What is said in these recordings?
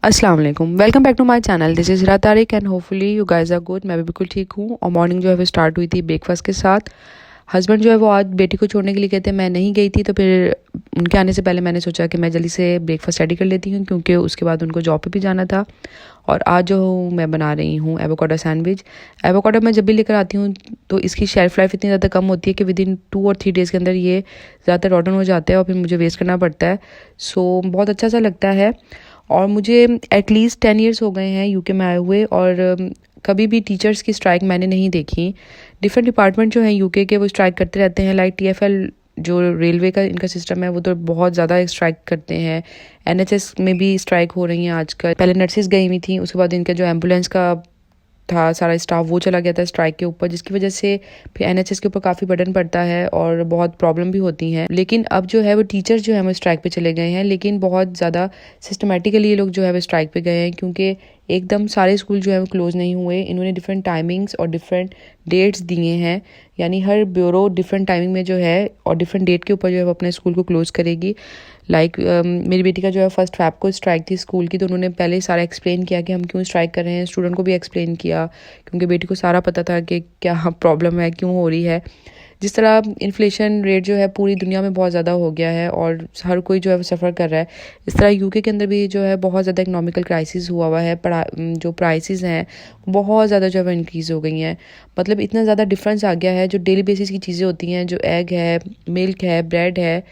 अस्सलाम वालेकुम, welcome back to my channel. This is Hira Tariq and hopefully you guys are good. मैं भी बिल्कुल ठीक हूँ और मॉर्निंग जो है वो स्टार्ट हुई थी ब्रेकफास्ट के साथ। हस्बैंड जो है वो आज बेटी को छोड़ने के लिए कहते हैं, मैं नहीं गई थी, तो फिर उनके आने से पहले मैंने सोचा कि मैं जल्दी से ब्रेकफास्ट रेडी कर लेती हूँ क्योंकि उसके बाद उनको जॉब पे भी जाना था। और आज जो मैं बना रही हूँ एवोकाडो सैंडविच। एवोकाडो मैं जब भी लेकर आती हूँ तो इसकी शेल्फ लाइफ इतनी ज़्यादा कम होती है कि विद इन 2 और 3 डेज़ के अंदर ये ज़्यादातर रॉटन हो जाता है और फिर मुझे वेस्ट करना पड़ता है। सो बहुत अच्छा सा लगता है। और मुझे एटलीस्ट 10 ईयर्स हो गए हैं यूके में आए हुए, और कभी भी टीचर्स की स्ट्राइक मैंने नहीं देखी। डिफरेंट डिपार्टमेंट जो हैं यूके के वो स्ट्राइक करते रहते हैं, लाइक टीएफएल जो रेलवे का इनका सिस्टम है वो तो बहुत ज़्यादा स्ट्राइक करते हैं। एनएचएस में भी स्ट्राइक हो रही हैं आजकल। पहले नर्सेज गई हुई थी, उसके बाद इनका जो एम्बुलेंस का था सारा स्टाफ वो चला गया था स्ट्राइक के ऊपर, जिसकी वजह से फिर एनएचएस के ऊपर काफ़ी बर्डन पड़ता है और बहुत प्रॉब्लम भी होती हैं। लेकिन अब जो है वो टीचर्स जो है वो स्ट्राइक पे चले गए हैं, लेकिन बहुत ज़्यादा सिस्टमेटिकली ये लोग जो है वो स्ट्राइक पे गए हैं क्योंकि एकदम सारे स्कूल जो है वो क्लोज़ नहीं हुए। इन्होंने डिफरेंट टाइमिंग्स और डिफरेंट डेट्स दिए हैं, यानी हर ब्यूरो डिफरेंट टाइमिंग में जो है और डिफरेंट डेट के ऊपर जो है वो अपने स्कूल को क्लोज़ करेगी। लाइक मेरी बेटी का जो है फर्स्ट फैब को स्ट्राइक थी स्कूल की, तो उन्होंने पहले सारा एक्सप्लेन किया कि हम क्यों स्ट्राइक कर रहे हैं। स्टूडेंट को भी एक्सप्लेन किया क्योंकि बेटी को सारा पता था कि क्या प्रॉब्लम है, क्यों हो रही है। जिस तरह इन्फ्लेशन रेट जो है पूरी दुनिया में बहुत ज़्यादा हो गया है और हर कोई जो है वो सफ़र कर रहा है, इस तरह यूके के अंदर भी जो है बहुत ज़्यादा इकोनॉमिकल क्राइसिस हुआ हुआ है। जो प्राइसेस हैं बहुत ज़्यादा जो है वो इंक्रीज़ हो गई हैं। मतलब इतना ज़्यादा डिफरेंस आ गया है। जो डेली बेसिस की चीज़ें होती हैं, जो एग है, मिल्क है, ब्रेड है,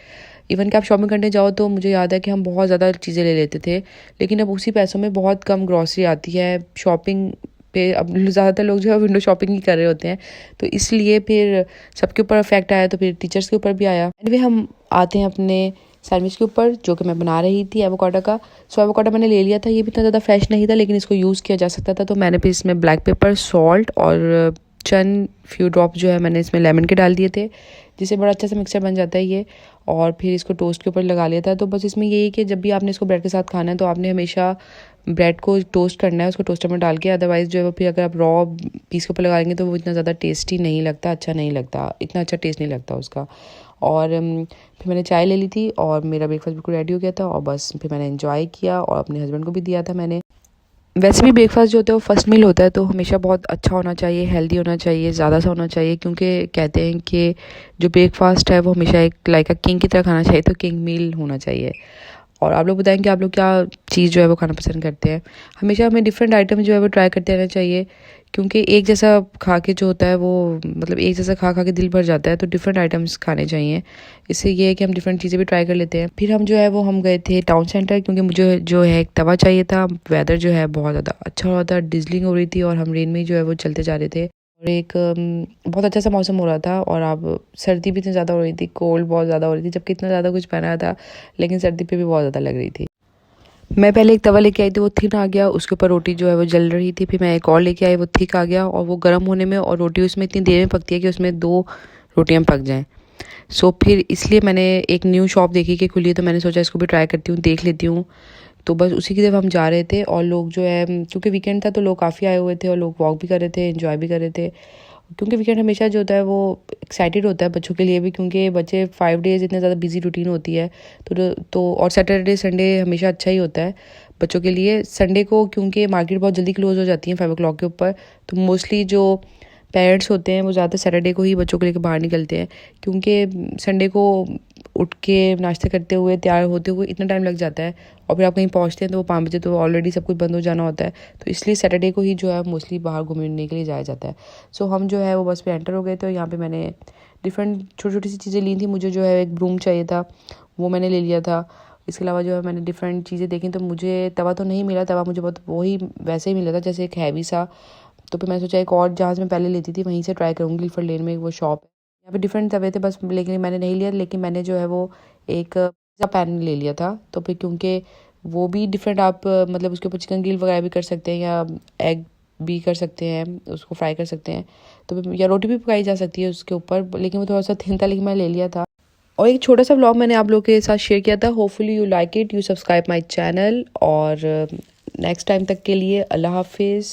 इवन कि आप शॉपिंग करने जाओ तो मुझे याद है कि हम बहुत ज़्यादा चीज़ें ले लेते थे, लेकिन अब उसी पैसों में बहुत कम ग्रॉसरी आती है। शॉपिंग पे अब ज़्यादातर लोग जो है विंडो शॉपिंग ही कर रहे होते हैं, तो इसलिए फिर सबके ऊपर अफेक्ट आया, तो फिर टीचर्स के ऊपर भी आया। एनीवे हम आते हैं अपने सैंडविच के ऊपर जो कि मैं बना रही थी एवोकाडो का। सो एवोकाडो मैंने ले लिया था, ये भी इतना ज़्यादा फ्रेश नहीं था लेकिन इसको यूज़ किया जा सकता था, तो मैंने फिर इसमें ब्लैक पेपर, सॉल्ट और चंद फ्यू ड्रॉप जो है मैंने इसमें लेमन के डाल दिए थे, जिससे बड़ा अच्छा सा मिक्सचर बन जाता है ये। और फिर इसको टोस्ट के ऊपर लगा लिया था। तो बस इसमें यही है कि जब भी आपने इसको ब्रेड के साथ खाना है तो आपने हमेशा ब्रेड को टोस्ट करना है, उसको टोस्टर में डाल के। अदरवाइज़ जो है वो फिर अगर आप रॉ पीस के ऊपर लगाएंगे तो वो इतना ज़्यादा टेस्टी नहीं लगता, अच्छा नहीं लगता, इतना अच्छा टेस्ट नहीं लगता उसका। और फिर मैंने चाय ले ली थी और मेरा ब्रेकफास्ट बिल्कुल रेडी हो गया था और बस फिर मैंने एंजॉय किया और अपने हस्बैंड को भी दिया था मैंने। वैसे भी ब्रेकफास्ट जो होता है वो फर्स्ट मील होता है, तो हमेशा बहुत अच्छा होना चाहिए, हेल्दी होना चाहिए, ज़्यादा सा होना चाहिए, क्योंकि कहते हैं कि जो ब्रेकफास्ट है वो हमेशा एक लाइक अ किंग की तरह खाना चाहिए, तो किंग मील होना चाहिए। और आप लोग बताएं कि आप लोग क्या चीज़ जो है वो खाना पसंद करते हैं। हमेशा हमें डिफरेंट आइटम जो है वो ट्राई करते रहना चाहिए, क्योंकि एक जैसा खा के जो होता है वो मतलब एक जैसा खा खा के दिल भर जाता है, तो डिफरेंट आइटम्स खाने चाहिए। इससे ये है कि हम डिफरेंट चीज़ें भी ट्राई कर लेते हैं। फिर हम जो है वो हम गए थे टाउन सेंटर, क्योंकि मुझे जो है एक तवा चाहिए था। वेदर जो है बहुत ज़्यादा अच्छा हो रहा था, डिजलिंग हो रही थी और हम रेन में जो है वो चलते जा रहे थे और एक बहुत अच्छा सा मौसम हो रहा था। और अब सर्दी भी इतनी ज़्यादा हो रही थी, कोल्ड बहुत ज़्यादा हो रही थी, जबकि इतना ज़्यादा कुछ पहना था लेकिन सर्दी पे भी बहुत ज़्यादा लग रही थी। मैं पहले एक तवा लेके आई थी, वो थिन आ गया, उसके ऊपर रोटी जो है वो जल रही थी। फिर मैं एक और लेके आई, वो थिक आ गया और वो गर्म होने में और रोटी उसमें इतनी देर में पकती है कि उसमें 2 रोटियां पक जाएं। सो फिर इसलिए मैंने एक न्यू शॉप देखी कि खुली है, तो मैंने सोचा इसको भी ट्राई करती हूँ, देख लेती हूँ। तो बस उसी की तरफ हम जा रहे थे और लोग जो है क्योंकि वीकेंड था तो लोग काफ़ी आए हुए थे और लोग वॉक भी कर रहे थे, एंजॉय भी कर रहे थे। क्योंकि वीकेंड हमेशा जो होता है वो एक्साइटेड होता है बच्चों के लिए भी, क्योंकि बच्चे 5 डेज़ इतने ज़्यादा बिजी रूटीन होती है। तो और सैटरडे संडे हमेशा अच्छा ही होता है बच्चों के लिए। संडे को क्योंकि मार्केट बहुत जल्दी क्लोज हो जाती है 5 o'clock के ऊपर, तो मोस्टली जो पेरेंट्स होते हैं वो ज़्यादातर सैटरडे को ही बच्चों को लेकर बाहर निकलते हैं, क्योंकि संडे को उठ के नाश्ते करते हुए तैयार होते हुए इतना टाइम लग जाता है और फिर आप कहीं पहुंचते हैं तो वो 5 बजे तो ऑलरेडी सब कुछ बंद हो जाना होता है। तो इसलिए सैटरडे को ही जो है मोस्टली बाहर घूमने के लिए जाया जाता है। सो हम जो है वो बस पे एंटर हो गए, तो यहाँ पे मैंने डिफरेंट छोटी छोटी सी चीज़ें ली थी। मुझे जो है एक ब्रूम चाहिए था, वो मैंने ले लिया था। इसके अलावा जो है मैंने डिफरेंट चीज़ें देखी, तो मुझे तवा तो नहीं मिला, तवा मुझे बहुत वही वैसे ही मिला था जैसे एक हैवी सा। तो फिर मैंने सोचा एक और जहाँ से मैं पहले लेती थी वहीं से ट्राई करूँगी। गिलफर्ड लेन में वो शॉप है, यहाँ पे डिफरेंट तवे थे बस, लेकिन मैंने नहीं लिया। लेकिन मैंने जो है वो एक पिज़्ज़ा पैन ले लिया था, तो फिर क्योंकि वो भी डिफरेंट आप मतलब उसके ऊपर चिकन ग्रिल वगैरह भी कर सकते हैं या एग भी कर सकते हैं, उसको फ्राई कर सकते हैं, तो फिर या रोटी भी पकाई जा सकती है उसके ऊपर। लेकिन वो थोड़ा सा थिन था, लेकिन मैं ले लिया था। और एक छोटा सा व्लॉग मैंने आप लोगों के साथ शेयर किया था। Hopefully you like it, you subscribe my channel. और नेक्स्ट टाइम तक के लिए अल्लाह हाफिज़।